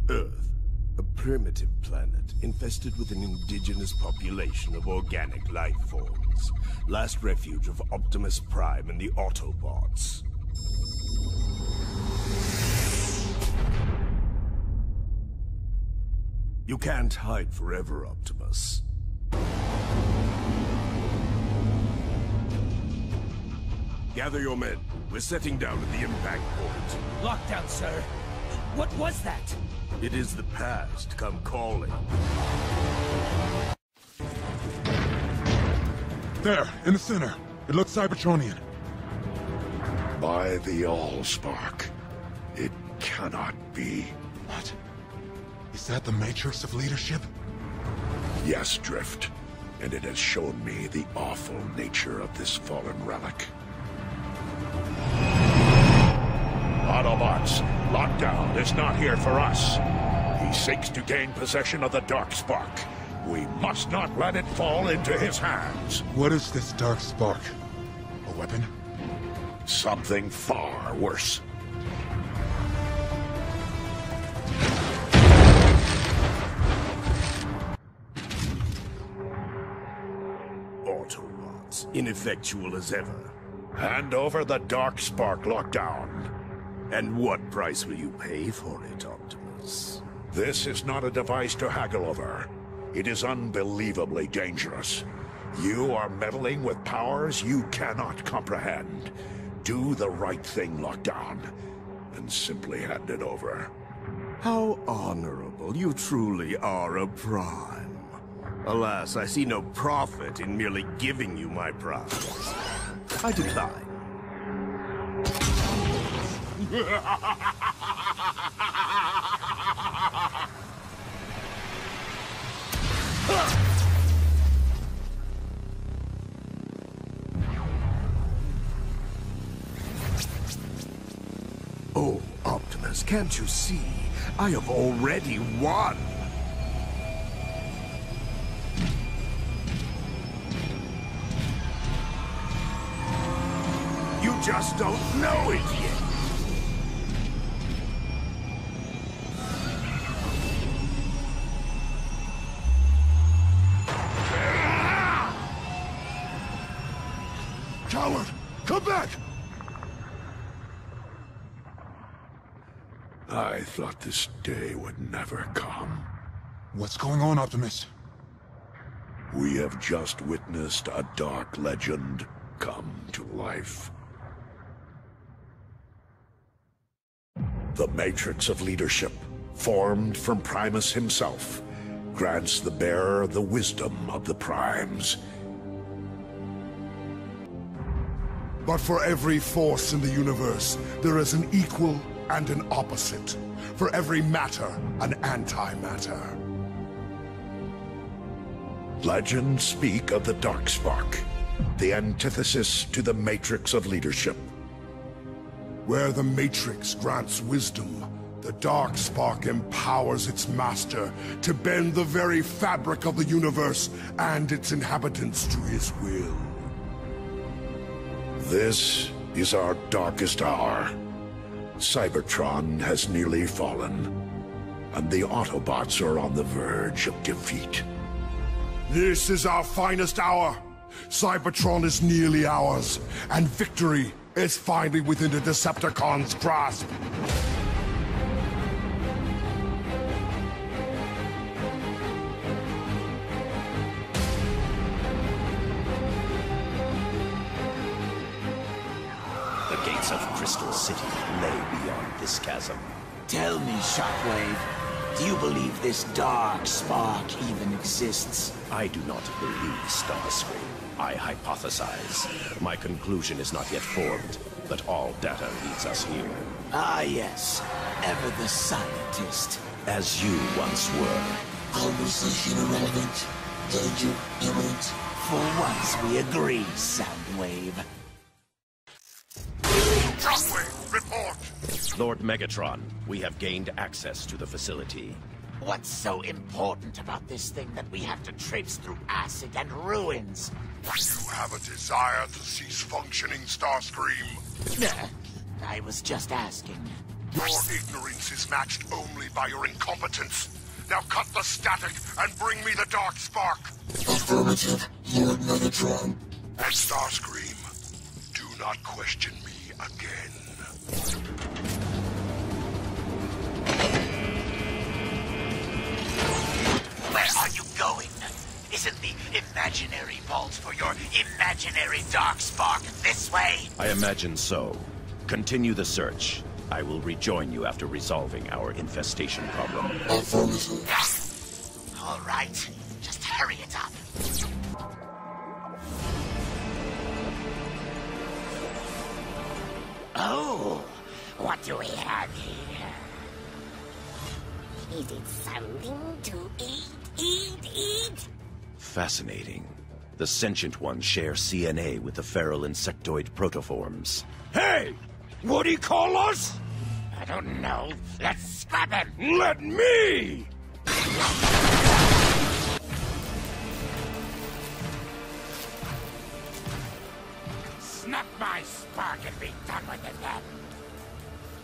Earth, a primitive planet infested with an indigenous population of organic life forms. Last refuge of Optimus Prime and the Autobots. You can't hide forever, Optimus. Gather your men. We're setting down at the impact point. Lockdown, sir. What was that? It is the past come calling. There, in the center. It looks Cybertronian. By the Allspark. It cannot be. What? Is that the Matrix of Leadership? Yes, Drift. And it has shown me the awful nature of this fallen relic. Autobots, Lockdown is not here for us. He seeks to gain possession of the Darkspark. We must not let it fall into his hands. What is this Darkspark? A weapon? Something far worse. Autobots, ineffectual as ever. Hand over the Darkspark, Lockdown. And what price will you pay for it, Optimus? This is not a device to haggle over. It is unbelievably dangerous. You are meddling with powers you cannot comprehend. Do the right thing, Lockdown, and simply hand it over. How honorable. You truly are a Prime. Alas, I see no profit in merely giving you my prize. I decline. Oh, Optimus, can't you see? I have already won! You just don't know it yet! Coward! Come back! I thought this day would never come. What's going on, Optimus? We have just witnessed a dark legend come to life. The Matrix of Leadership, formed from Primus himself, grants the bearer the wisdom of the Primes. But for every force in the universe, there is an equal and an opposite. For every matter, an antimatter. Legends speak of the Darkspark, the antithesis to the Matrix of Leadership. Where the Matrix grants wisdom, the Darkspark empowers its master to bend the very fabric of the universe and its inhabitants to his will. This is our darkest hour. Cybertron has nearly fallen, and the Autobots are on the verge of defeat. This is our finest hour. Cybertron is nearly ours, and victory is finally within the Decepticons' grasp. The gates of Crystal City lay beyond this chasm. Tell me, Shockwave, do you believe this dark spark even exists? I do not believe Starscream. I hypothesize. My conclusion is not yet formed, but all data leads us here. Ah, yes. Ever the scientist. As you once were. Conversation irrelevant. Danger imminent. For once we agree, Soundwave. Shockwave, report! Lord Megatron, we have gained access to the facility. What's so important about this thing that we have to traipse through acid and ruins? You have a desire to cease functioning, Starscream? I was just asking. Your ignorance is matched only by your incompetence. Now cut the static and bring me the Dark Spark. Affirmative, Lord Metatron. And Starscream, do not question me again. Where are you going? Isn't the imaginary vault for your imaginary Darkspark this way? I imagine so. Continue the search. I will rejoin you after resolving our infestation problem. Affirmative. All right, just hurry it up. Oh, what do we have here? Is it something to eat? Fascinating. The sentient ones share CNA with the feral insectoid protoforms. Hey! What do you call us? I don't know. Let's scrap him. Let me! Snap my spark and be done with it then.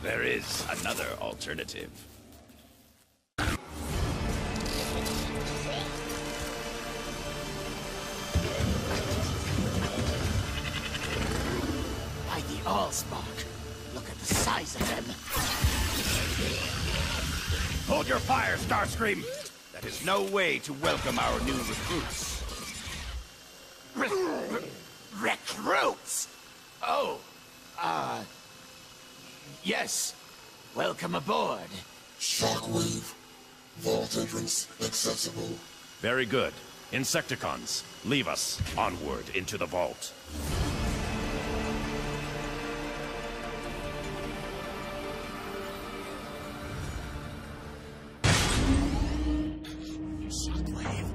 There is another alternative. By the Allspark. Look at the size of them. Hold your fire, Starscream! That is no way to welcome our new recruits. Recruits? Oh, yes. Welcome aboard. Shockwave. Vault entrance accessible. Very good. Insecticons, leave us. Onward into the vault. Shockwave?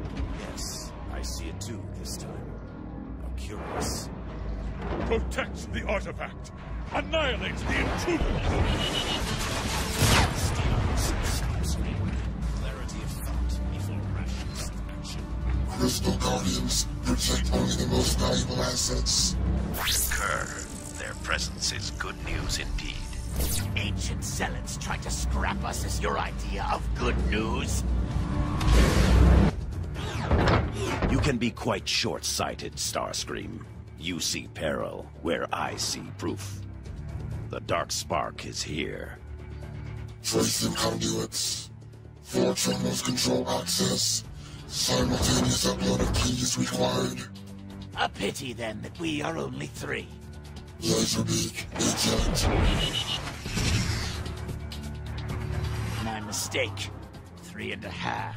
Yes, I see it too this time. How curious. Protect the artifact! Annihilate the intruder! Clarity of thought before rash action. Crystal Guardians protect only the most valuable assets. Concur. Their presence is good news indeed. Ancient zealots trying to scrap us is your idea of good news? You can be quite short-sighted, Starscream. You see peril where I see proof. The Dark Spark is here. Tracing conduits. 4 terminals control access. Simultaneous upload of keys required. A pity then that we are only 3. Laserbeak, eject. My mistake. 3.5.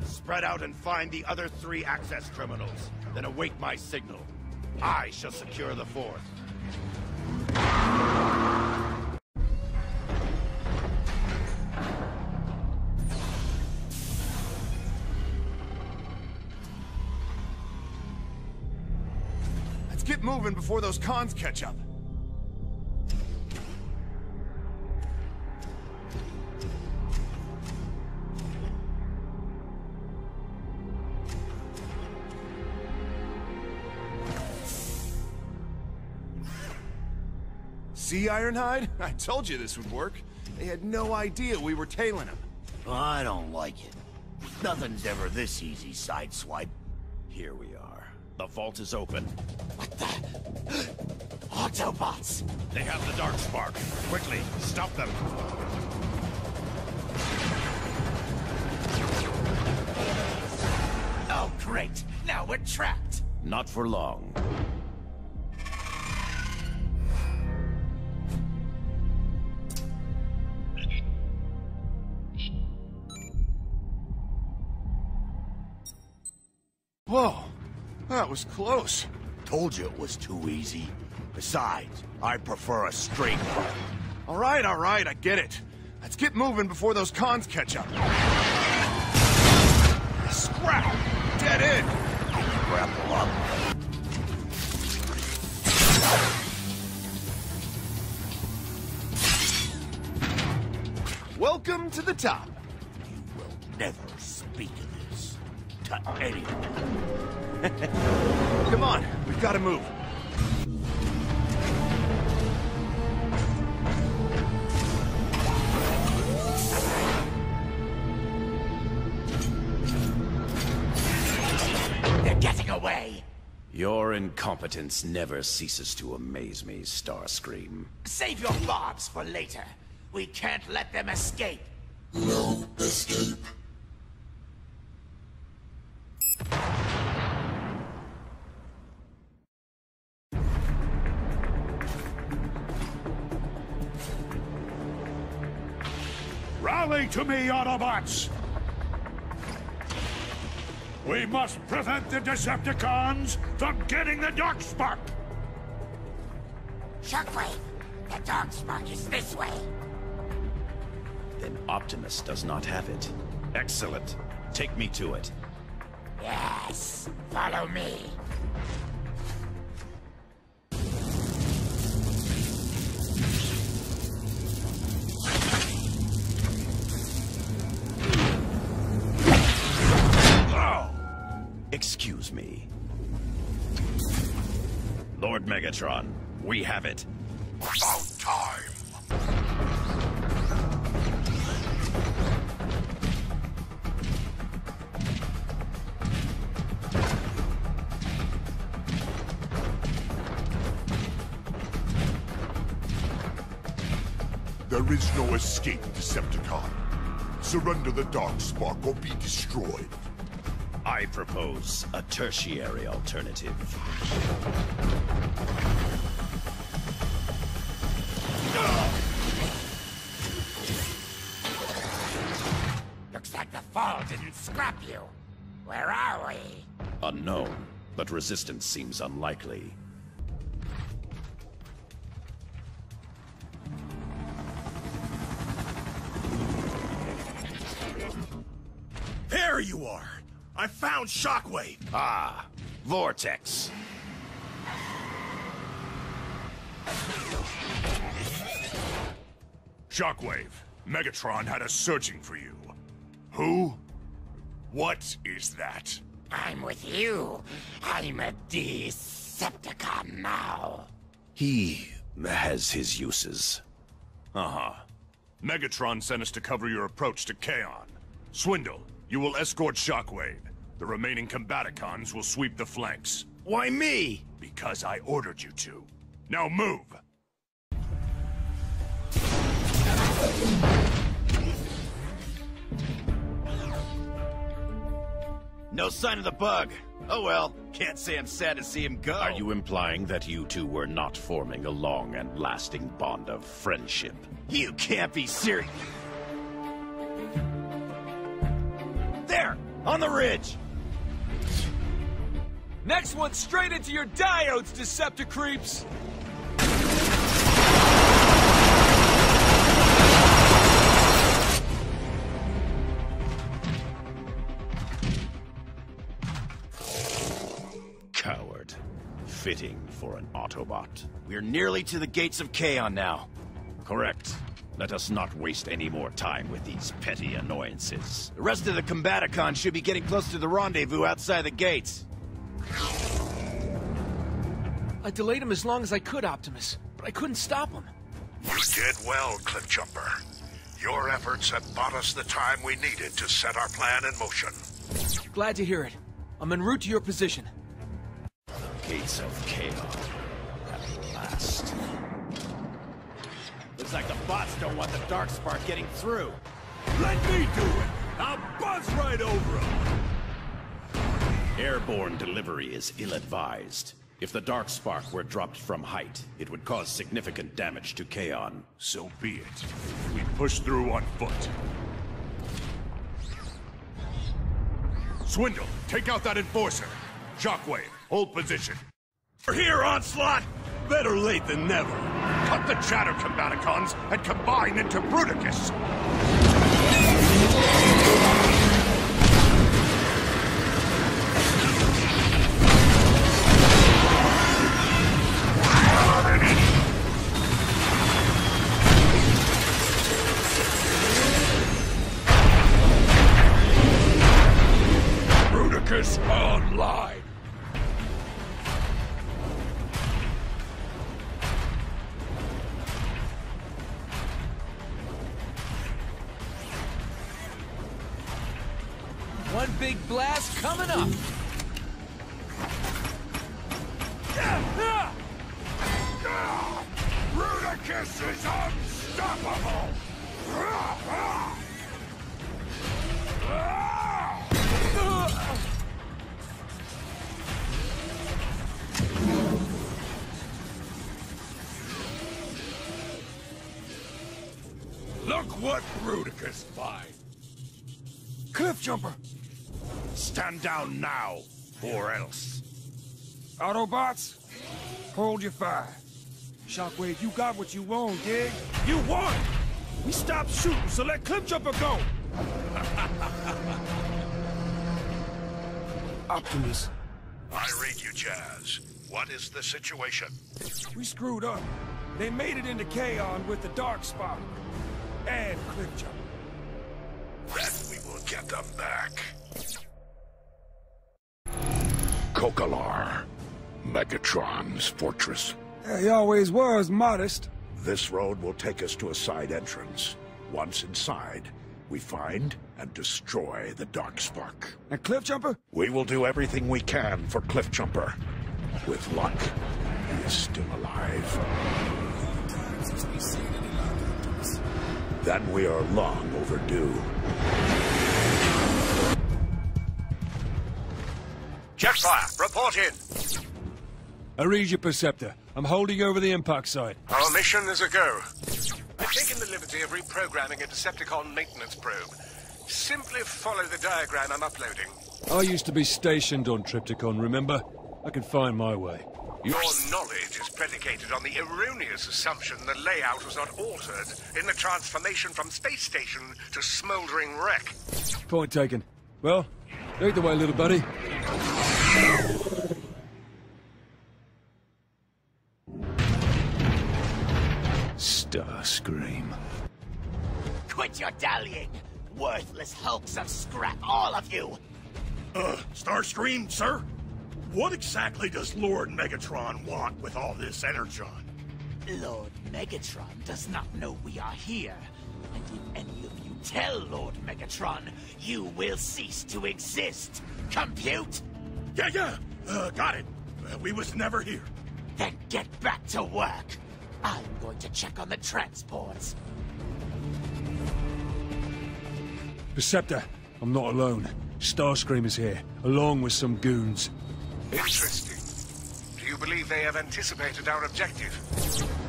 Spread out and find the other 3 access terminals. Then await my signal. I shall secure the 4th. Let's get moving before those cons catch up. See, Ironhide? I told you this would work. They had no idea we were tailing them. Well, I don't like it. Nothing's ever this easy, Sideswipe. Here we are. The vault is open. What the? Autobots! They have the Dark Spark. Quickly, stop them. Oh, great. Now we're trapped. Not for long. Whoa, that was close. Told you it was too easy. Besides, I prefer a straight fight. All right, I get it. Let's get moving before those cons catch up. Scrap! Dead end! Grapple up. Welcome to the top. You will never speak of this to anyone. Come on, we've got to move. Your incompetence never ceases to amaze me, Starscream. Save your bobs for later. We can't let them escape. No escape. Rally to me, Autobots! We must prevent the Decepticons from getting the Darkspark! Shockwave, the Darkspark is this way. Then Optimus does not have it. Excellent. Take me to it. Yes, follow me. Excuse me. Lord Megatron, we have it. About time! There is no escape, Decepticon. Surrender the Darkspark or be destroyed. I propose a tertiary alternative. Looks like the fall didn't scrap you. Where are we? Unknown, but resistance seems unlikely. There you are! I found Shockwave! Ah, Vortex. Shockwave, Megatron had us searching for you. Who? What is that? I'm with you. I'm a Decepticon now. He has his uses. Uh-huh. Megatron sent us to cover your approach to Kaon. Swindle, you will escort Shockwave. The remaining Combaticons will sweep the flanks. Why me? Because I ordered you to. Now move! No sign of the bug. Oh well, can't say I'm sad to see him go. Are you implying that you two were not forming a long and lasting bond of friendship? You can't be serious. There! On the ridge! Next one straight into your diodes, Decepticreeps! Coward. Fitting for an Autobot. We're nearly to the gates of Kaon now. Correct. Let us not waste any more time with these petty annoyances. The rest of the Combaticons should be getting close to the rendezvous outside the gates. I delayed him as long as I could, Optimus, but I couldn't stop him. You did well, Cliffjumper. Your efforts have bought us the time we needed to set our plan in motion. Glad to hear it. I'm en route to your position. Gates of Kaon. At last. Looks like the bots don't want the Darkspark getting through. Let me do it! I'll buzz right over him! Airborne delivery is ill-advised. If the Darkspark were dropped from height, it would cause significant damage to Kaon. So be it. We push through on foot. Swindle, take out that Enforcer. Shockwave, hold position. We're here, Onslaught! Better late than never. Cut the chatter, Combaticons, and combine into Bruticus! Bruticus online! One big blast coming up. Rudicus is unstoppable! Look what Rudicus finds! Cliff jumper! Stand down now, or else. Autobots, hold your fire. Shockwave, you got what you want, dig? You won! We stopped shooting, so let Cliffjumper go! Optimus. I read you, Jazz. What is the situation? We screwed up. They made it into Kaon with the Darkspark. And Cliffjumper. Then we will get them back. Kokalar, Megatron's fortress. He always was modest. This road will take us to a side entrance. Once inside, we find and destroy the Darkspark. And Cliffjumper? We will do everything we can for Cliffjumper. With luck, he is still alive. Then we are long overdue. Jetfire, report in. I read your Perceptor. I'm holding over the impact site. Our mission is a go. I've taken the liberty of reprogramming a Decepticon maintenance probe. Simply follow the diagram I'm uploading. I used to be stationed on Trypticon, remember? I can find my way. Your knowledge is predicated on the erroneous assumption the layout was not altered in the transformation from space station to smoldering wreck. Point taken. Well, lead the way, little buddy. Starscream. Quit your dallying! Worthless hulks of scrap, all of you! Starscream, sir? What exactly does Lord Megatron want with all this energon? Lord Megatron does not know we are here. And if any of you tell Lord Megatron, you will cease to exist. Compute? Yeah, got it. We was never here. Then get back to work. I'm going to check on the transports. Perceptor, I'm not alone. Starscream is here, along with some goons. Interesting. Do you believe they have anticipated our objective?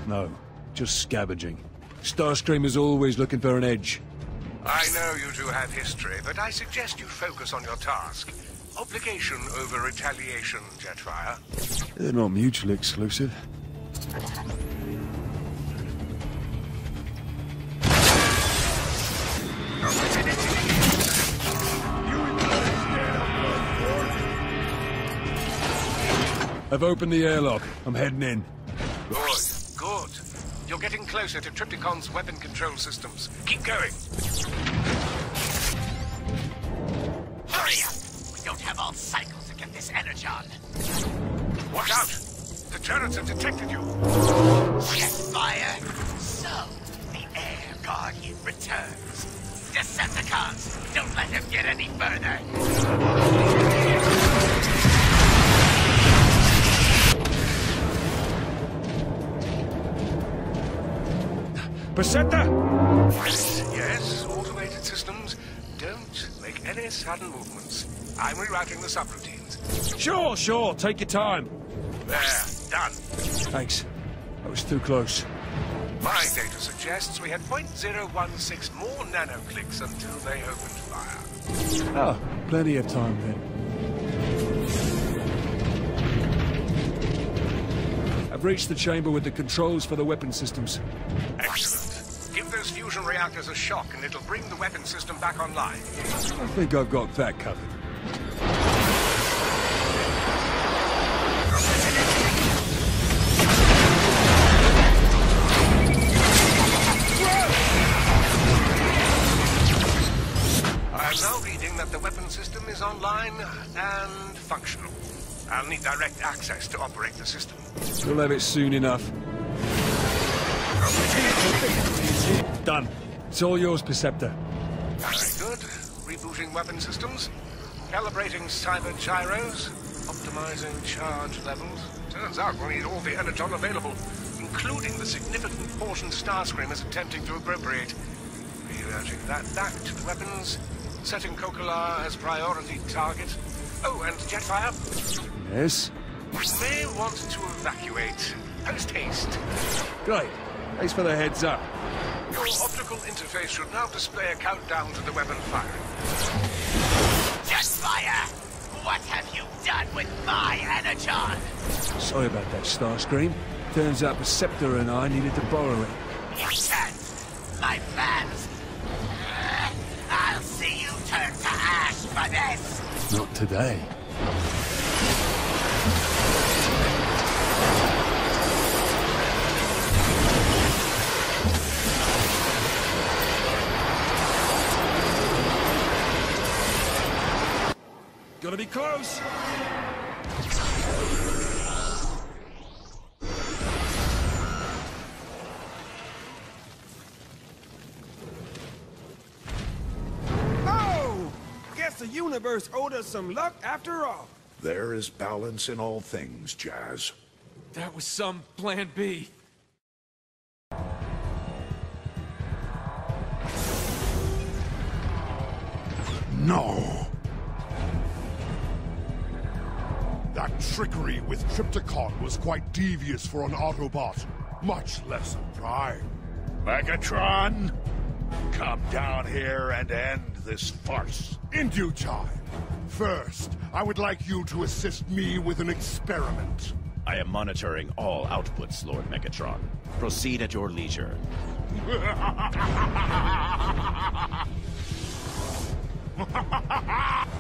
No, just scavenging. Starscream is always looking for an edge. I know you two have history, but I suggest you focus on your task. Obligation over retaliation, Jetfire. They're not mutually exclusive. I've opened the airlock. I'm heading in. Good. You're getting closer to Trypticon's weapon control systems. Keep going. Hurry up! We don't have all cycles to get this energon. Watch out! The turrets have detected you. Jetfire. So, the Air Guardian returns. Decepticons, don't let him get any further. Perceptor! Yes, automated systems. Don't make any sudden movements. I'm rerouting the subroutines. Sure. Take your time. There, done. Thanks. I was too close. My data suggests we had 0.016 more nanoclicks until they opened fire. Oh, plenty of time then. I've reached the chamber with the controls for the weapon systems. Excellent. Give those fusion reactors a shock and it'll bring the weapon system back online. I think I've got that covered. I'm now reading that the weapon system is online and functional. I'll need direct access to operate the system. You'll have it soon enough. Done. It's all yours, Perceptor. Very good. Rebooting weapon systems. Calibrating cyber gyros. Optimizing charge levels. Turns out we'll need all the energon available, including the significant portion Starscream is attempting to appropriate. Rerouting that back to the weapons, setting Kokolar as priority target. Oh, and Jetfire? Yes? You may want to evacuate. Post-haste. Great. Thanks for the heads up. Your optical interface should now display a countdown to the weapon firing. Jetfire! What have you done with my energon? Sorry about that, Starscream. Turns out the Scepter and I needed to borrow it. You can't. My plans. I'll see you turn to ash for this. Not today. Gonna be close. Oh! Guess the universe owed us some luck after all. There is balance in all things, Jazz. That was some plan B. No! That trickery with Trypticon was quite devious for an Autobot, much less a Prime. Megatron, come down here and end this farce. In due time. First, I would like you to assist me with an experiment. I am monitoring all outputs, Lord Megatron. Proceed at your leisure.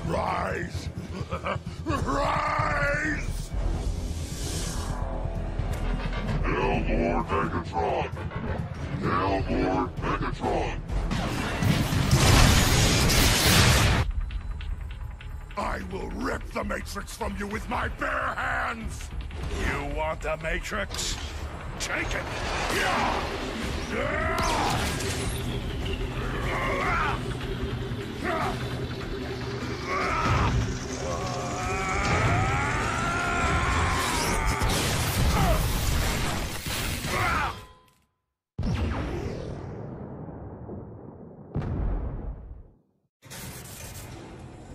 Rise! Rise! Hail Lord Megatron! Hail Lord Megatron! I will rip the Matrix from you with my bare hands! You want the Matrix? Take it!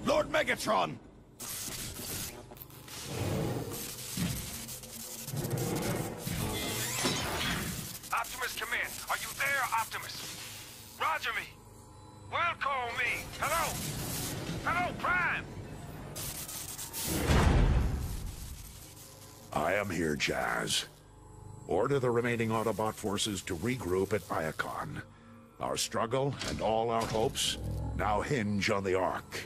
Lord Megatron! Optimus, come in. Are you there, Optimus? Roger me. Well, call me. Hello? Hello, Prime? I am here, Jazz. Order the remaining Autobot forces to regroup at Iacon. Our struggle and all our hopes now hinge on the Ark.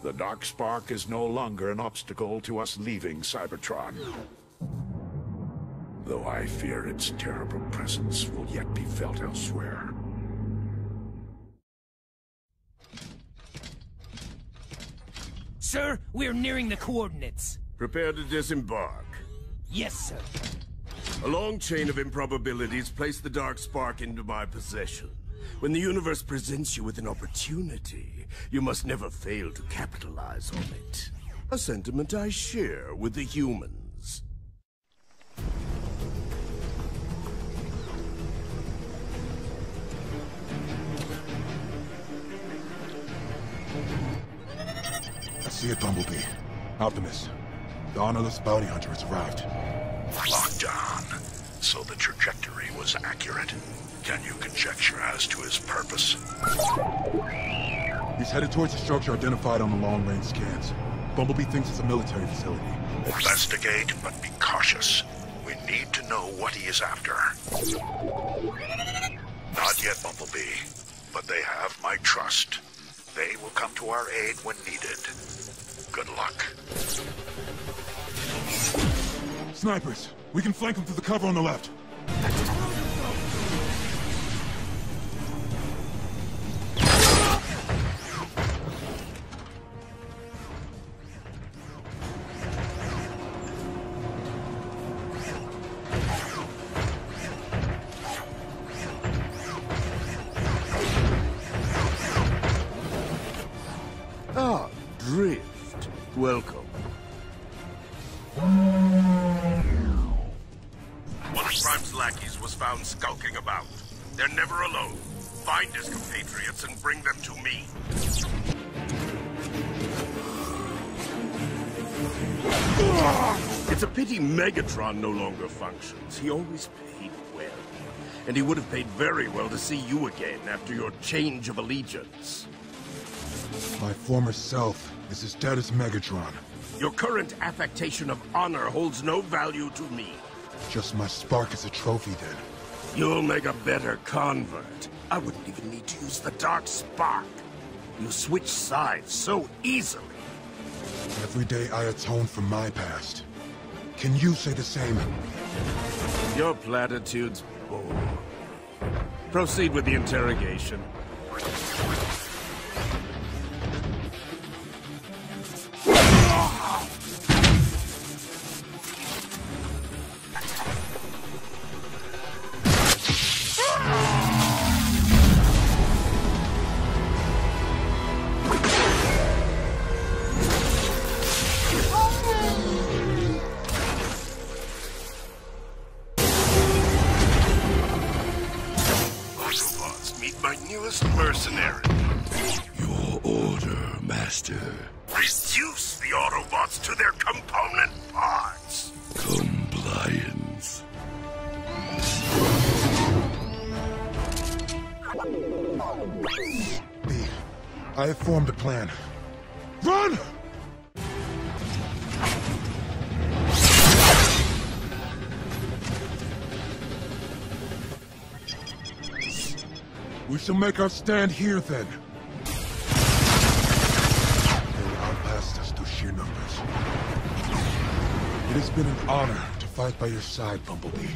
The Darkspark is no longer an obstacle to us leaving Cybertron. Though I fear its terrible presence will yet be felt elsewhere. Sir, we're nearing the coordinates. Prepare to disembark. Yes, sir. A long chain of improbabilities placed the Darkspark into my possession. When the universe presents you with an opportunity, you must never fail to capitalize on it. A sentiment I share with the humans. I see it, Bumblebee. Optimus. The honorless bounty hunter has arrived. Lockdown. So the trajectory was accurate. Can you conjecture as to his purpose? He's headed towards the structure identified on the long-range scans. Bumblebee thinks it's a military facility. Investigate, but be cautious. We need to know what he is after. Not yet, Bumblebee. But they have my trust. They will come to our aid when needed. Good luck. Snipers! We can flank them through the cover on the left. Ah, Drift. Welcome. found skulking about. They're never alone. Find his compatriots and bring them to me. It's a pity Megatron no longer functions. He always paid well. And he would have paid very well to see you again after your change of allegiance. My former self is as dead as Megatron. Your current affectation of honor holds no value to me. Just my spark as a trophy, then. You'll make a better convert. I wouldn't even need to use the Dark Spark. You switch sides so easily. Every day I atone for my past. Can you say the same? Your platitudes bore. Proceed with the interrogation. Mercenary. Your order, Master. Reduce the Autobots to their component parts. Compliance. B, I have formed a plan. Run! We shall make our stand here, then. They will outlast us through sheer numbers. It has been an honor to fight by your side, Bumblebee.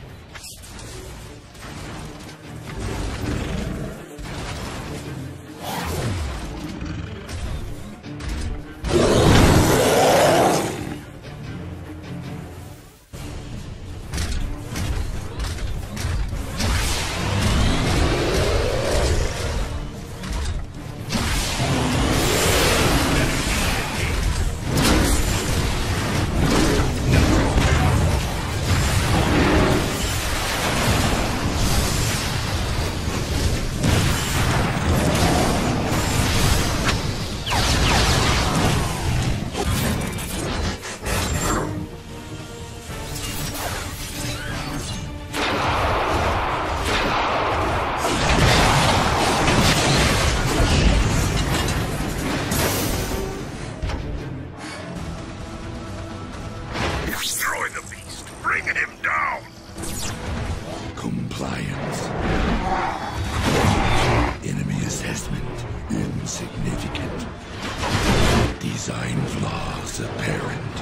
Design flaws apparent.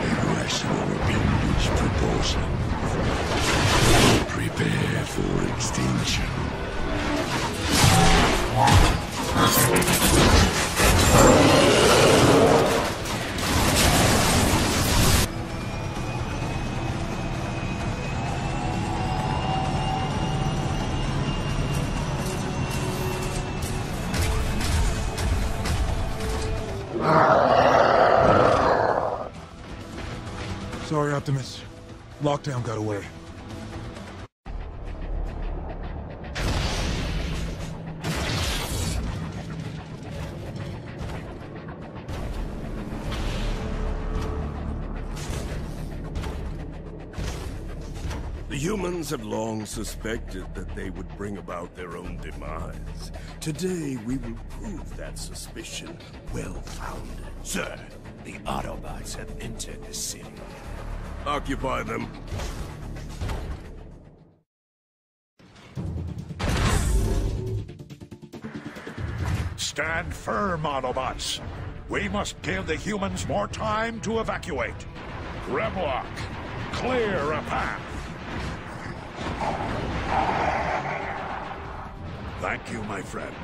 Irrational image proportions. Prepare for extinction. Sorry, Optimus. Lockdown got away. The humans have long suspected that they would bring about their own demise. Today, we will prove that suspicion well-founded. Sir, the Autobots have entered the city. Occupy them. Stand firm, Autobots. We must give the humans more time to evacuate. Grimlock, clear a path. Thank you, my friend.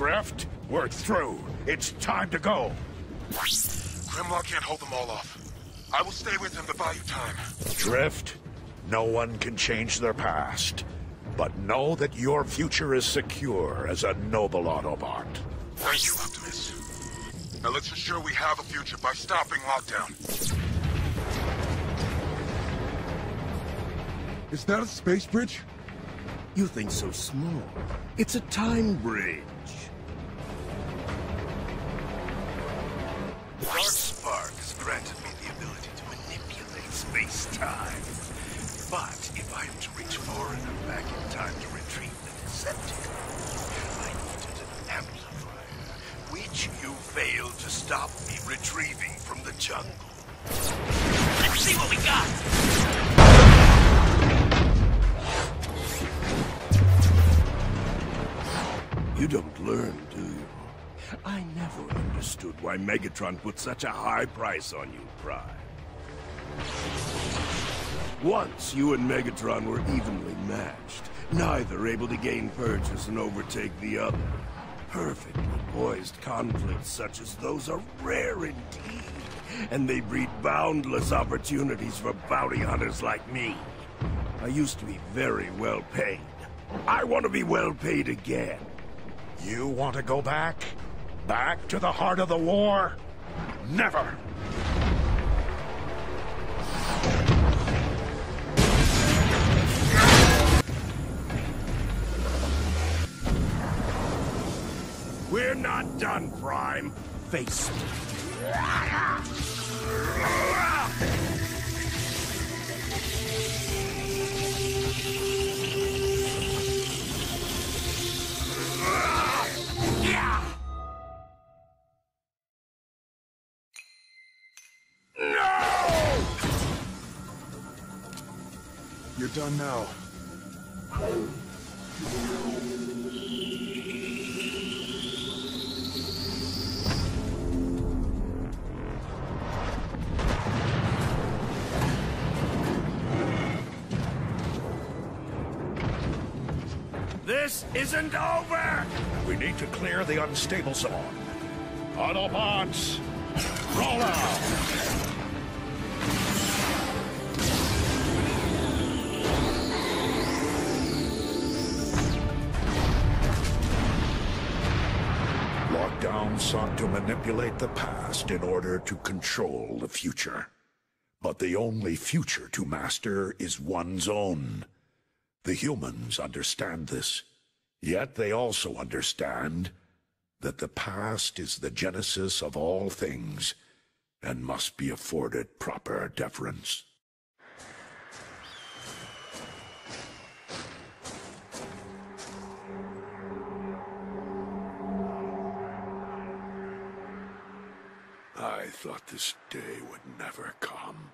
Drift, we're through. It's time to go. Grimlock can't hold them all off. I will stay with him to buy you time. Drift, no one can change their past. But know that your future is secure as a noble Autobot. Thank you, Optimus. Now let's ensure we have a future by stopping lockdown. Is that a space bridge? You think so small. It's a time bridge. The Dark Spark has granted me the ability to manipulate space-time. But if I am to reach far enough back in time to retrieve the Decepticon, I needed an amplifier, which you failed to stop me retrieving from the jungle. Let's see what we got! You don't learn, do you? I never understood why Megatron put such a high price on you, Prime. Once, you and Megatron were evenly matched, neither able to gain purchase and overtake the other. Perfectly poised conflicts such as those are rare indeed, and they breed boundless opportunities for bounty hunters like me. I used to be very well paid. I want to be well paid again. You want to go back? Back to the heart of the war? Never! We're not done, Prime. Face me. You're done now. This isn't over! We need to clear the unstable zone. Autobots, roll out! Lockdown sought to manipulate the past in order to control the future. But the only future to master is one's own. The humans understand this, yet they also understand that the past is the genesis of all things and must be afforded proper deference. I thought this day would never come.